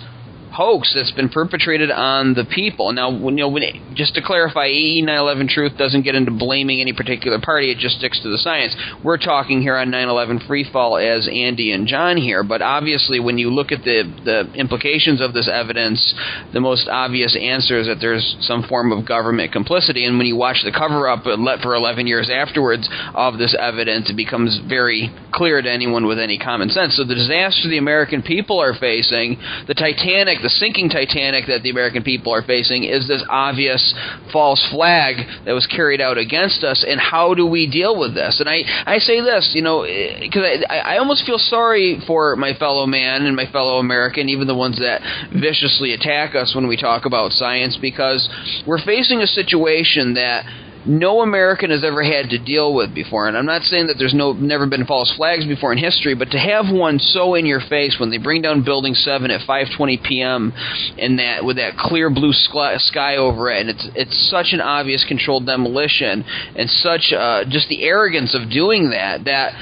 hoax that's been perpetrated on the people. Now, just to clarify, AE 9/11 Truth doesn't get into blaming any particular party. It just sticks to the science. We're talking here on 9/11 Freefall as Andy and John here, but obviously when you look at the implications of this evidence, the most obvious answer is that there's some form of government complicity, and when you watch the cover-up for 11 years afterwards of this evidence, it becomes very clear to anyone with any common sense. So the disaster the American people are facing, the sinking Titanic that the American people are facing, is this obvious false flag that was carried out against us, and how do we deal with this? And I say this, because I almost feel sorry for my fellow man and my fellow American, even the ones that viciously attack us when we talk about science, because we're facing a situation that no American has ever had to deal with before. And I'm not saying that there's never been false flags before in history, but to have one so in your face when they bring down Building 7 at 5:20 p.m. and with that clear blue sky over it, and it's such an obvious controlled demolition, and such just the arrogance of doing that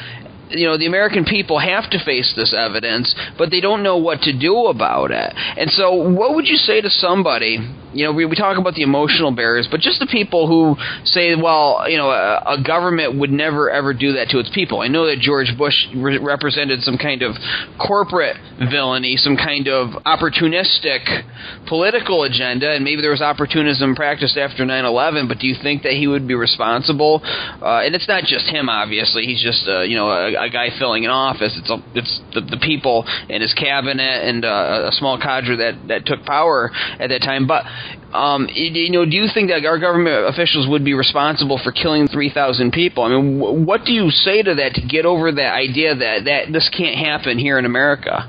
the American people have to face this evidence, but they don't know what to do about it. And so what would you say to somebody, we talk about the emotional barriers, but just the people who say, well, a government would never, ever do that to its people. I know that George Bush represented some kind of corporate villainy, some kind of opportunistic political agenda, and maybe there was opportunism practiced after 9/11, but do you think that he would be responsible? And it's not just him, obviously. He's just, a guy filling an office. It's the people in his cabinet and a small cadre that took power at that time. But do you think that our government officials would be responsible for killing 3,000 people? I mean, what do you say to that to get over that idea that this can't happen here in America?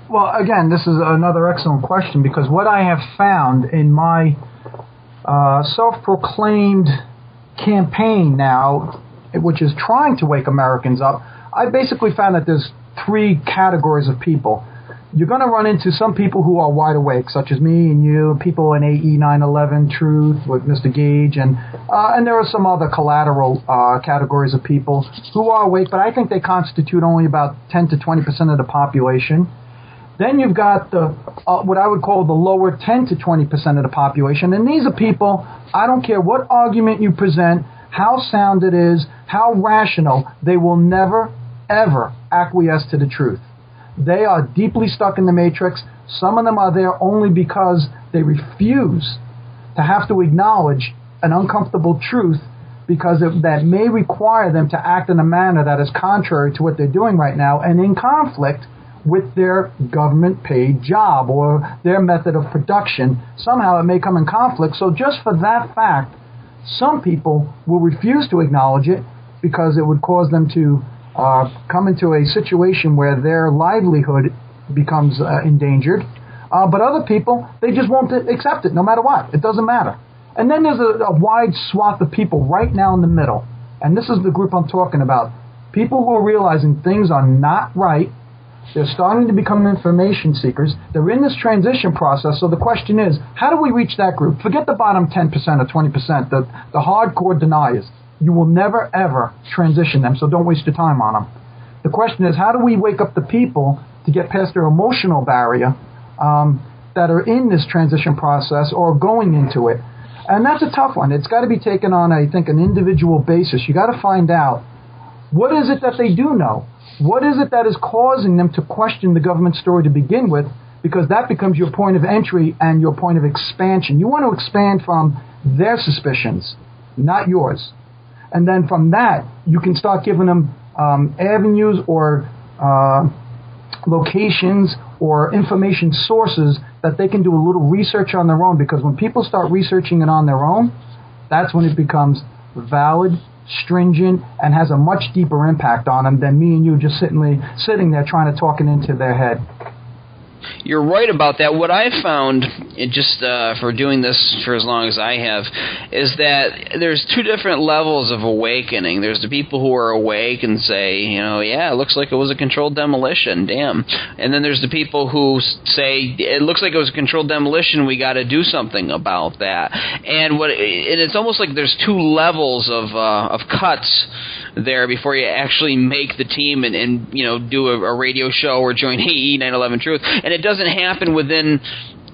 Well, again, this is another excellent question, because what I have found in my self-proclaimed campaign now, which is trying to wake Americans up, I basically found that there's three categories of people. You're going to run into some people who are wide awake, such as me and you, people in AE 9/11 Truth with Mr. Gage, and there are some other collateral categories of people who are awake, but I think they constitute only about 10 to 20% of the population. Then you've got the what I would call the lower 10 to 20% of the population, and these are people, I don't care what argument you present, how sound it is, how rational, they will never, ever acquiesce to the truth. They are deeply stuck in the matrix. Some of them are there only because they refuse to have to acknowledge an uncomfortable truth, because that may require them to act in a manner that is contrary to what they're doing right now and in conflict with their government-paid job or their method of production. Somehow it may come in conflict. So just for that fact, some people will refuse to acknowledge it because it would cause them to come into a situation where their livelihood becomes endangered. But other people, they just won't accept it no matter what. It doesn't matter. And then there's a wide swath of people right now in the middle. And this is the group I'm talking about. People who are realizing things are not right. They're starting to become information seekers. They're in this transition process. So the question is, how do we reach that group? Forget the bottom 10% or 20%, the hardcore deniers. You will never, ever transition them, so don't waste your time on them. The question is, how do we wake up the people to get past their emotional barrier that are in this transition process or going into it? And that's a tough one. It's got to be taken on, I think, an individual basis. You got to find out, what is it that they do know? What is it that is causing them to question the government story to begin with? Because that becomes your point of entry and your point of expansion. You want to expand from their suspicions, not yours. And then from that, you can start giving them avenues or locations or information sources that they can do a little research on their own. Because when people start researching it on their own, that's when it becomes valid, stringent, and has a much deeper impact on them than me and you just sitting there trying to talk it into their head. You're right about that. What I've found, for doing this for as long as I have, is that there's two different levels of awakening. There's the people who are awake and say, yeah, it looks like it was a controlled demolition, damn. And then there's the people who say, it looks like it was a controlled demolition, we got to do something about that. And it's almost like there's two levels of cuts there before you actually make the team and do a radio show or join AE 9/11 Truth. And it doesn't happen within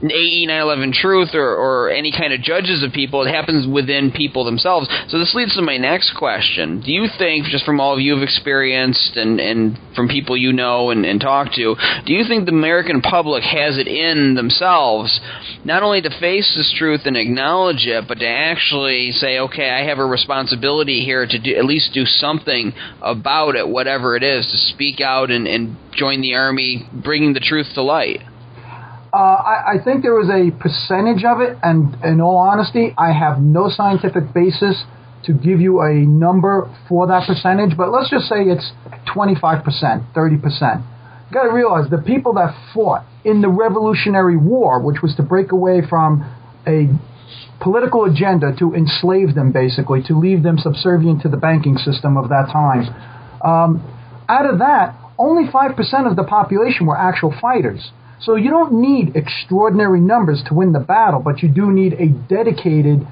AE 9/11 Truth or any kind of judges of people. It happens within people themselves. So this leads to my next question. Do you think, just from all you've experienced and from people you know and talk to, do you think the American public has it in themselves not only to face this truth and acknowledge it, but to actually say, okay, I have a responsibility here to at least do something about it, whatever it is, to speak out and join the Army, bringing the truth to light? I think there is a percentage of it, and in all honesty, I have no scientific basis to give you a number for that percentage, but let's just say it's 25%, 30%. You got to realize the people that fought in the Revolutionary War, which was to break away from a political agenda to enslave them, basically, to leave them subservient to the banking system of that time. Out of that, only 5% of the population were actual fighters. So you don't need extraordinary numbers to win the battle, but you do need a dedicated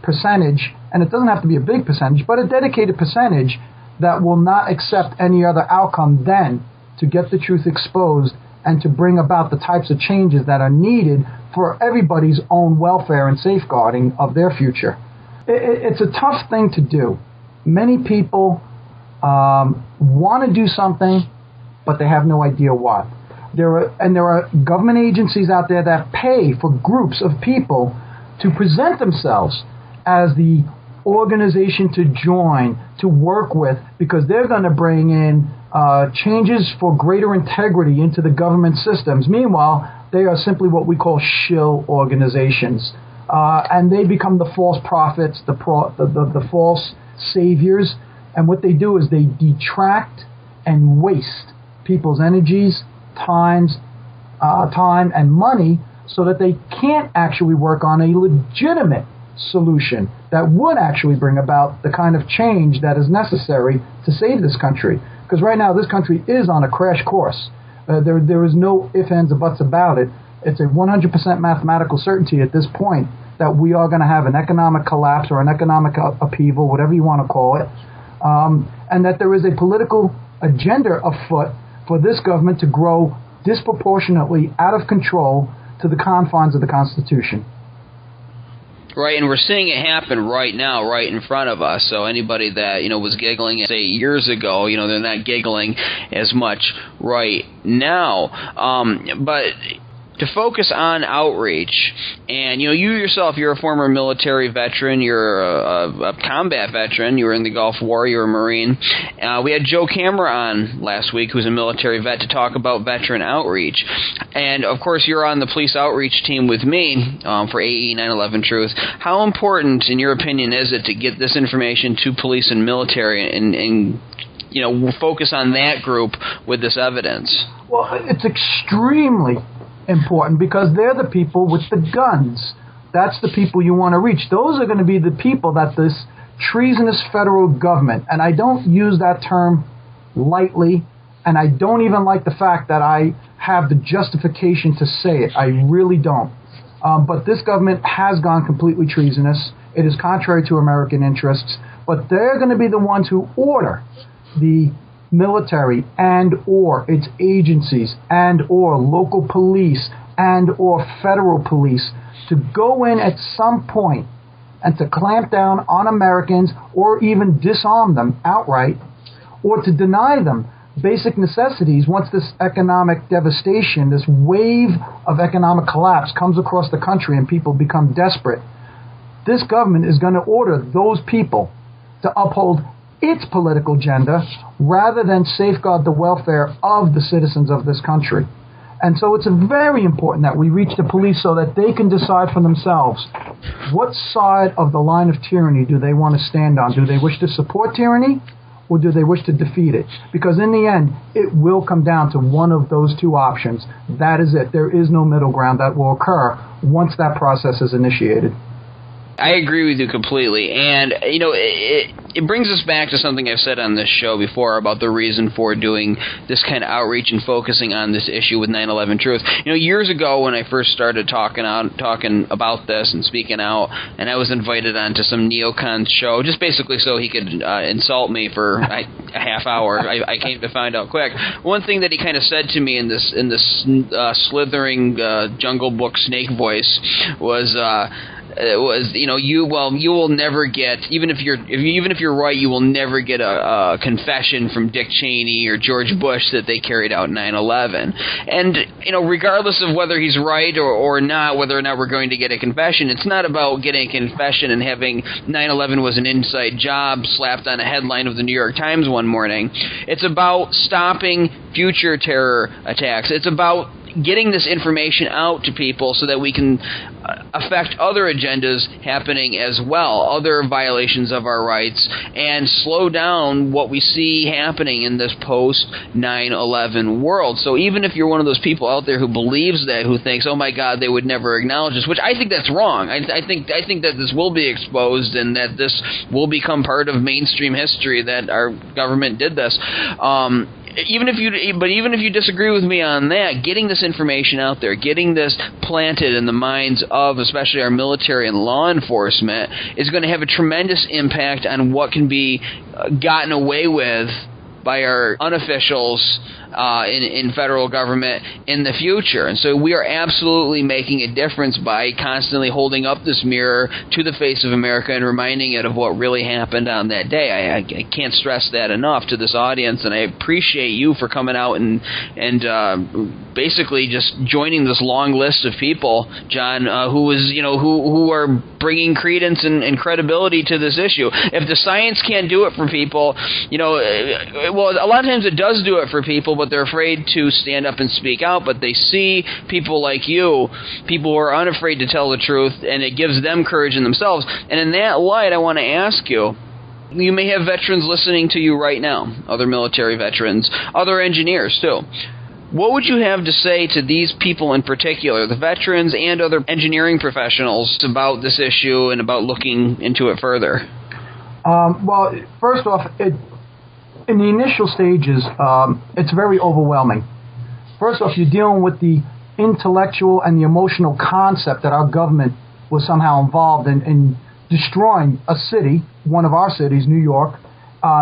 percentage, and it doesn't have to be a big percentage, but a dedicated percentage that will not accept any other outcome than to get the truth exposed and to bring about the types of changes that are needed for everybody's own welfare and safeguarding of their future. It's a tough thing to do. Many people want to do something, but they have no idea what. There are government agencies out there that pay for groups of people to present themselves as the organization to join, to work with, because they're going to bring in changes for greater integrity into the government systems. Meanwhile, they are simply what we call shill organizations. And they become the false prophets, the false saviors. And what they do is they detract and waste people's energies, time and money, so that they can't actually work on a legitimate solution that would actually bring about the kind of change that is necessary to save this country. Because right now this country is on a crash course. There is no ifs, ands, or buts about it. It's a 100% mathematical certainty at this point that we are going to have an economic collapse or an economic upheaval, whatever you want to call it, and that there is a political agenda afoot for this government to grow disproportionately out of control to the confines of the Constitution. Right, and we're seeing it happen right now, right in front of us. So anybody that, was giggling, say, years ago, they're not giggling as much right now. But to focus on outreach, and you yourself, you're a former military veteran, you're a combat veteran, you were in the Gulf War, you're a Marine. We had Joe Camera on last week, who's a military vet, to talk about veteran outreach. And of course, you're on the police outreach team with me for AE 9/11 Truth. How important, in your opinion, is it to get this information to police and military and focus on that group with this evidence? Well, it's extremely important because they're the people with the guns. That's the people you want to reach. Those are going to be the people that this treasonous federal government, and I don't use that term lightly, and I don't even like the fact that I have the justification to say it. I really don't. But this government has gone completely treasonous. It is contrary to American interests, but they're going to be the ones who order the military and or its agencies and or local police and or federal police to go in at some point and to clamp down on Americans or even disarm them outright or to deny them basic necessities once this economic devastation, this wave of economic collapse comes across the country and people become desperate. This government is going to order those people to uphold its political agenda rather than safeguard the welfare of the citizens of this country. And so it's very important that we reach the police so that they can decide for themselves what side of the line of tyranny do they want to stand on. Do they wish to support tyranny or do they wish to defeat it? Because in the end, it will come down to one of those two options. That is it. There is no middle ground that will occur once that process is initiated. I agree with you completely, and it brings us back to something I've said on this show before about the reason for doing this kind of outreach and focusing on this issue with 9/11 Truth. Years ago when I first started talking about this and speaking out, and I was invited onto some neocon show, just basically so he could insult me for a half hour. I came to find out quick. One thing that he kind of said to me in this slithering Jungle Book snake voice was. You will never get, even if you're right, you will never get a confession from Dick Cheney or George Bush that they carried out 9/11. And regardless of whether he's right or not, whether or not we're going to get a confession, it's not about getting a confession and having 9/11 was an inside job slapped on a headline of the New York Times one morning. It's about stopping future terror attacks. It's about getting this information out to people so that we can affect other agendas happening as well, other violations of our rights, and slow down what we see happening in this post-9/11 world. So even if you're one of those people out there who believes that, who thinks, oh my God, they would never acknowledge this, which I think that's wrong. I think that this will be exposed and that this will become part of mainstream history that our government did this. Even if you disagree with me on that, getting this information out there, getting this planted in the minds of especially our military and law enforcement is going to have a tremendous impact on what can be gotten away with by our unofficials in federal government in the future. And so we are absolutely making a difference by constantly holding up this mirror to the face of America and reminding it of what really happened on that day. I can't stress that enough to this audience, and I appreciate you for coming out and basically just joining this long list of people, John, who are bringing credence and credibility to this issue. If the science can't do it for people, well, a lot of times it does do it for people, but they're afraid to stand up and speak out. But they see people like you, people who are unafraid to tell the truth, and it gives them courage in themselves. And in that light, I want to ask you, you may have veterans listening to you right now, other military veterans, other engineers too. What would you have to say to these people in particular, the veterans and other engineering professionals, about this issue and about looking into it further? Well, first off, in the initial stages, it's very overwhelming. First off, you're dealing with the intellectual and the emotional concept that our government was somehow involved in destroying a city, one of our cities, New York,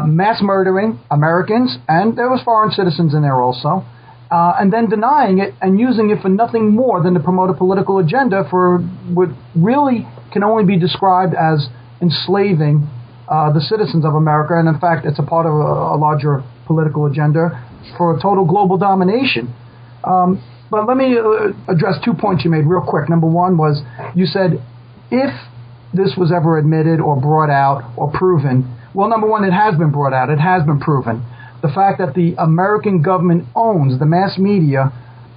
mass murdering Americans, and there was foreign citizens in there also, and then denying it and using it for nothing more than to promote a political agenda for what really can only be described as enslaving the citizens of America, and in fact, it's a part of a larger political agenda for a total global domination. But let me address 2 points you made real quick. Number one was, you said, if this was ever admitted or brought out or proven, well, number one, it has been brought out. It has been proven. The fact that the American government owns the mass media,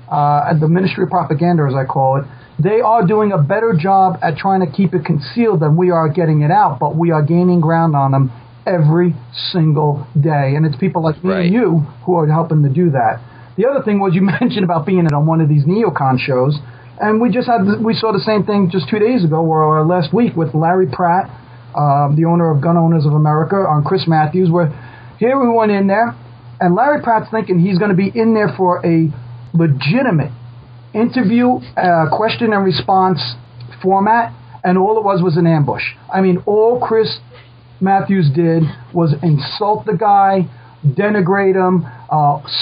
the Ministry of Propaganda, as I call it, they are doing a better job at trying to keep it concealed than we are getting it out, but we are gaining ground on them every single day. And it's people like me and you who are helping to do that. The other thing was you mentioned about being on one of these neocon shows. And we saw the same thing just 2 days ago or last week with Larry Pratt, the owner of Gun Owners of America, on Chris Matthews, where here we went in there, and Larry Pratt's thinking he's going to be in there for a legitimate interview, question and response format, and all it was an ambush. I mean, all Chris Matthews did was insult the guy, denigrate him,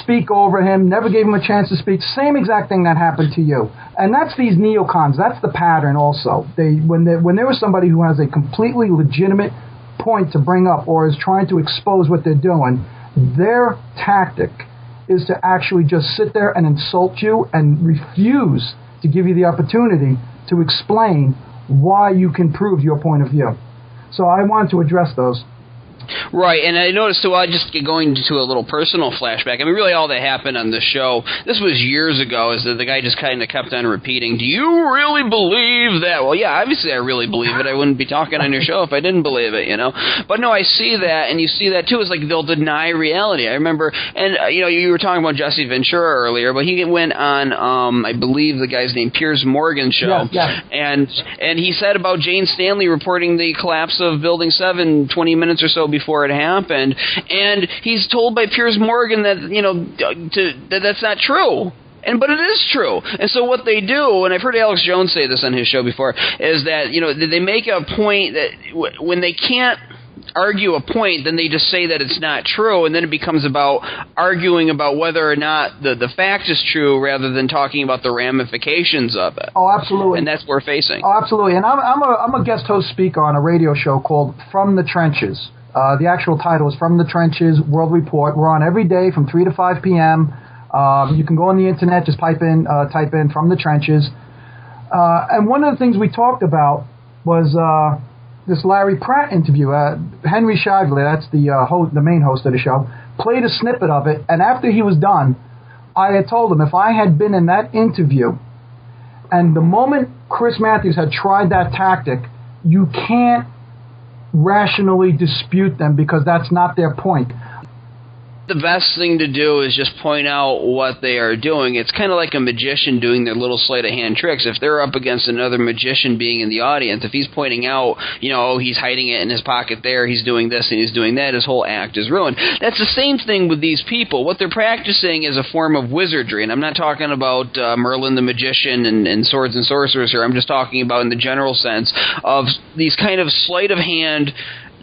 speak over him, never gave him a chance to speak. Same exact thing that happened to you. And that's these neocons. That's the pattern also. When there is somebody who has a completely legitimate point to bring up or is trying to expose what they're doing, their tactic is to actually just sit there and insult you and refuse to give you the opportunity to explain why you can prove your point of view. So I wanted to address those. Right, and I noticed, too, just going to a little personal flashback, I mean, really all that happened on the show, this was years ago, is that the guy just kind of kept on repeating, do you really believe that? Well, yeah, obviously I really believe it. I wouldn't be talking on your show if I didn't believe it, you know? But no, I see that, and you see that, too, it's like they'll deny reality. I remember, and, you were talking about Jesse Ventura earlier, but he went on, I believe the guy's name, Piers Morgan's show, and he said about Jane Stanley reporting the collapse of Building 7 20 minutes or so before it happened, and he's told by Piers Morgan that that that's not true. But it is true. And so what they do, and I've heard Alex Jones say this on his show before, is that they make a point that when they can't argue a point, then they just say that it's not true, and then it becomes about arguing about whether or not the fact is true rather than talking about the ramifications of it. Oh, absolutely. And that's what we're facing. Oh, absolutely. And I'm a guest host speaker on a radio show called From the Trenches. The actual title is From the Trenches World Report. We're on every day from 3 to 5 p.m. You can go on the internet, just type in From the Trenches. And one of the things we talked about was this Larry Pratt interview. Henry Shively, that's the main host of the show, played a snippet of it. And after he was done, I had told him if I had been in that interview, and the moment Chris Matthews had tried that tactic, you can't rationally dispute them because that's not their point. The best thing to do is just point out what they are doing. It's kind of like a magician doing their little sleight of hand tricks. If they're up against another magician being in the audience, if he's pointing out, he's hiding it in his pocket there, he's doing this and he's doing that, his whole act is ruined. That's the same thing with these people. What they're practicing is a form of wizardry, and I'm not talking about Merlin the magician and swords and sorcerers here. I'm just talking about in the general sense of these kind of sleight of hand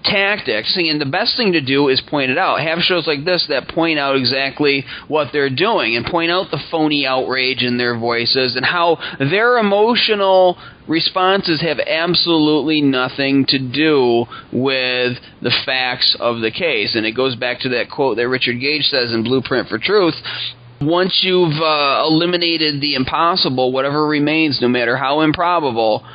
tactics, and the best thing to do is point it out. Have shows like this that point out exactly what they're doing and point out the phony outrage in their voices and how their emotional responses have absolutely nothing to do with the facts of the case. And it goes back to that quote that Richard Gage says in Blueprint for Truth. Once you've eliminated the impossible, whatever remains, no matter how improbable,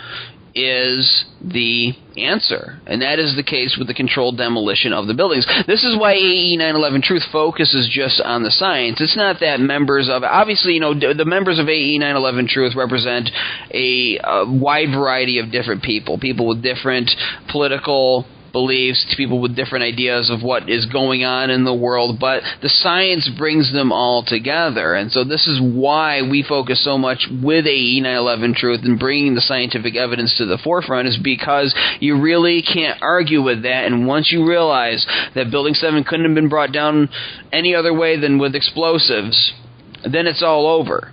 is the answer. And that is the case with the controlled demolition of the buildings. This is why AE 9/11 Truth focuses just on the science. It's not that members of, obviously, the members of AE 9/11 Truth represent a wide variety of different people with different political beliefs, to people with different ideas of what is going on in the world, but the science brings them all together. And so this is why we focus so much with AE 9/11 Truth and bringing the scientific evidence to the forefront, is because you really can't argue with that. And once you realize that Building 7 couldn't have been brought down any other way than with explosives, then it's all over.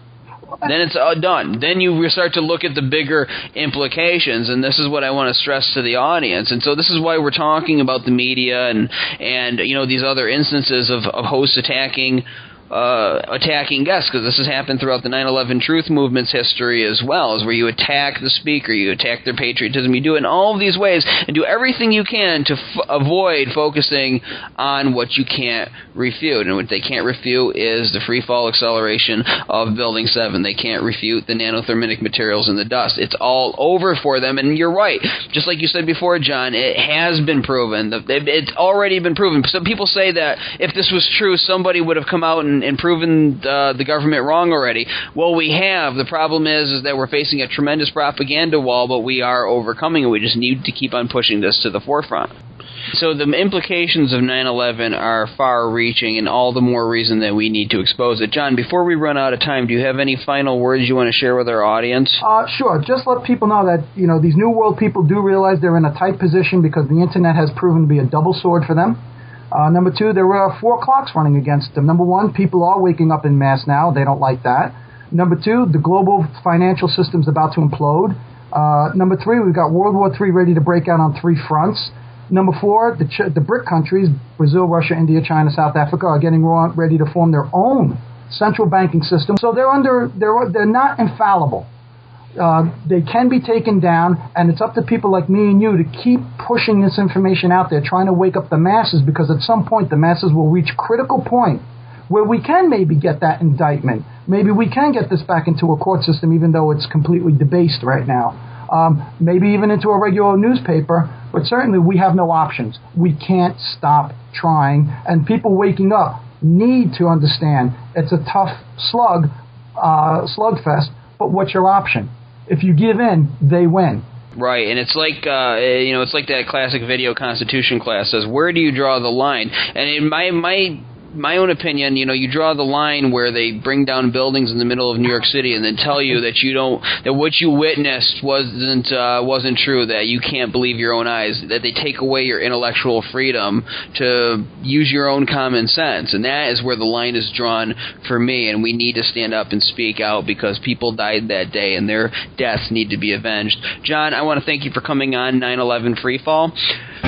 Then it's done. Then you start to look at the bigger implications, and this is what I want to stress to the audience. And so this is why we're talking about the media and these other instances of hosts attacking guests, because this has happened throughout the 9/11 Truth movement's history as well, is where you attack the speaker, you attack their patriotism, you do it in all of these ways, and do everything you can to avoid focusing on what you can't refute. And what they can't refute is the free fall acceleration of Building 7. They can't refute the nanothermic materials in the dust. It's all over for them, and you're right. Just like you said before, John, it has been proven. It's already been proven. Some people say that if this was true, somebody would have come out and proven the government wrong already. Well, we have. The problem is that we're facing a tremendous propaganda wall, but we are overcoming it. We just need to keep on pushing this to the forefront. So the implications of 9/11 are far-reaching, and all the more reason that we need to expose it. John, before we run out of time, do you have any final words you want to share with our audience? Sure. Just let people know that, these New World people do realize they're in a tight position because the Internet has proven to be a double sword for them. Number two, there are 4 clocks running against them. Number one, people are waking up en masse now. They don't like that. Number two, the global financial system's about to implode. Number three, we've got World War III ready to break out on 3 fronts. Number 4, the BRIC countries, Brazil, Russia, India, China, South Africa, are getting ready to form their own central banking system. So they're not infallible. They can be taken down, and it's up to people like me and you to keep pushing this information out there, trying to wake up the masses, because at some point the masses will reach critical point where we can maybe get that indictment. Maybe we can get this back into a court system, even though it's completely debased right now. Maybe even into a regular newspaper, but certainly we have no options. We can't stop trying, and people waking up need to understand it's a tough slugfest, but what's your option? If you give in, they win. Right, and it's like it's like that classic video constitution class says, where do you draw the line? And in my own opinion, you draw the line where they bring down buildings in the middle of New York City and then tell you that that what you witnessed wasn't true, that you can't believe your own eyes, that they take away your intellectual freedom to use your own common sense, and that is where the line is drawn for me. And we need to stand up and speak out because people died that day and their deaths need to be avenged. John, I want to thank you for coming on 9/11 Freefall.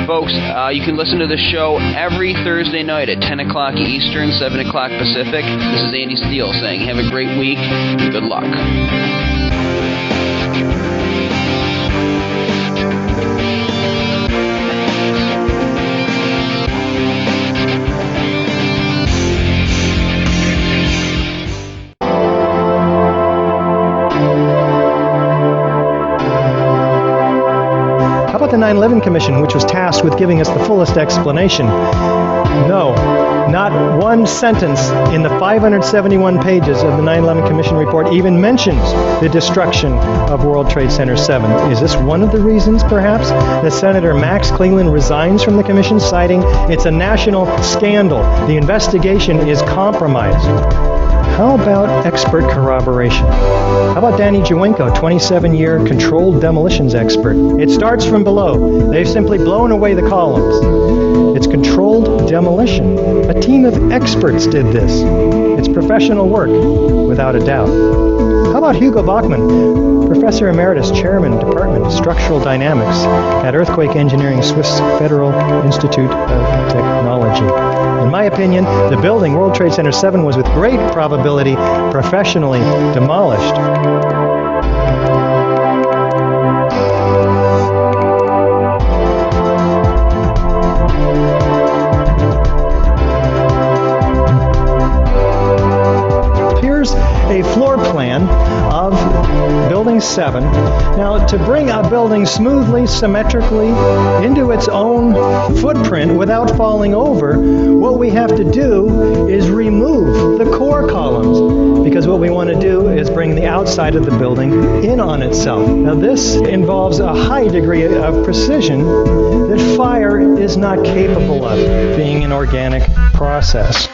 Folks, you can listen to the show every Thursday night at 10 o'clock Eastern, 7 o'clock Pacific. This is Andy Steele saying have a great week and good luck. The 9/11 Commission, which was tasked with giving us the fullest explanation. No, not one sentence in the 571 pages of the 9/11 Commission report even mentions the destruction of World Trade Center 7. Is this one of the reasons, perhaps, that Senator Max Klingland resigns from the commission, citing it's a national scandal? The investigation is compromised. How about expert corroboration? How about Danny Jawenko, 27-year controlled demolitions expert? It starts from below. They've simply blown away the columns. It's controlled demolition. A team of experts did this. It's professional work, without a doubt. How about Hugo Bachmann, Professor Emeritus, Chairman, Department of Structural Dynamics at Earthquake Engineering, Swiss Federal Institute of Technology? In my opinion, the building, World Trade Center 7, was with great probability professionally demolished. Here's a floor plan of Building 7. Now, to bring a building smoothly, symmetrically into its own footprint without falling over, what we have to do is remove the core columns, because what we want to do is bring the outside of the building in on itself. Now, this involves a high degree of precision that fire is not capable of, being an organic process.